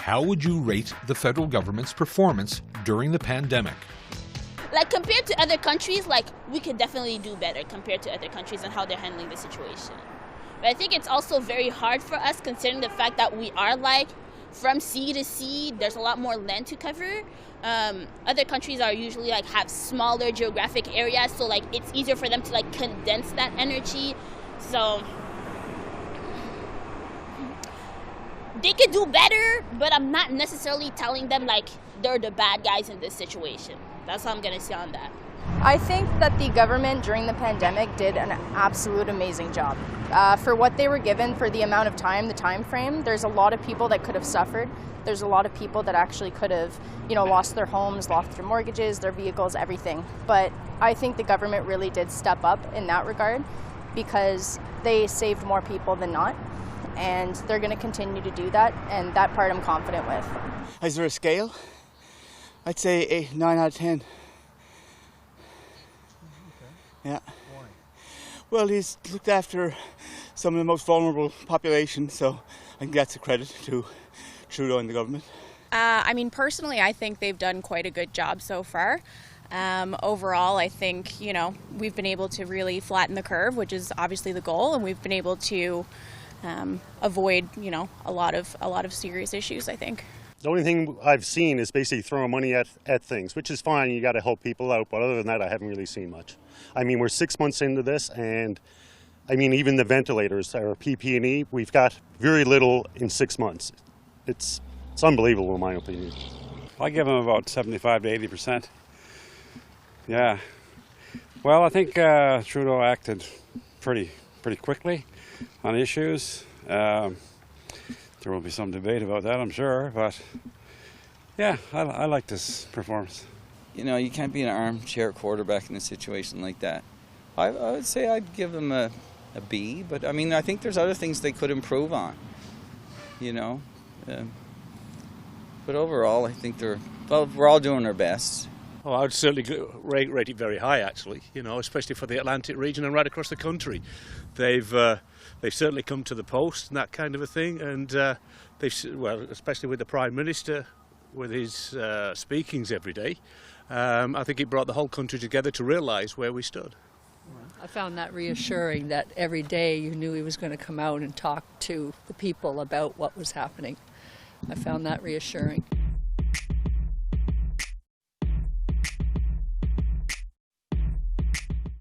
how would you rate the federal government's performance during the pandemic? Like, compared to other countries, like, we could definitely do better compared to other countries and how they're handling the situation. But I think it's also very hard for us, considering the fact that we are, like, from sea to sea, there's a lot more land to cover. Other countries are usually, like, have smaller geographic areas, so, like, it's easier for them to, like, condense that energy. So they could do better, but I'm not necessarily telling them, like, they're the bad guys in this situation. That's how I'm going to say on that. I think that the government during the pandemic did an absolute amazing job. For what they were given, for the amount of time, the time frame, there's a lot of people that could have suffered. There's a lot of people that actually could have, lost their homes, lost their mortgages, their vehicles, everything. But I think the government really did step up in that regard because they saved more people than not. And they're going to continue to do that, and that part I'm confident with. Is there a scale? I'd say 9 out of 10. Okay. Yeah. Why? Well, he's looked after some of the most vulnerable population, so I think that's a credit to Trudeau and the government. Personally, I think they've done quite a good job so far. Overall, I think, we've been able to really flatten the curve, which is obviously the goal, and we've been able to avoid, a lot of serious issues, I think. The only thing I've seen is basically throwing money at things, which is fine. You got to help people out, but other than that, I haven't really seen much. We're 6 months into this, and even the ventilators, our PP&E, we've got very little in 6 months. It's unbelievable in my opinion. I give them about 75 to 80%. Yeah. Well, I think Trudeau acted pretty quickly on issues. There will be some debate about that, I'm sure, but yeah, I like this performance. You can't be an armchair quarterback in a situation like that. I would say I'd give them a B, but I think there's other things they could improve on, but overall I think we're all doing our best. Oh, I would certainly rate it very high, actually, especially for the Atlantic region and right across the country. They've certainly come to the post and that kind of a thing, and especially with the Prime Minister, with his speakings every day, I think it brought the whole country together to realise where we stood. I found that reassuring that every day you knew he was going to come out and talk to the people about what was happening. I found that reassuring.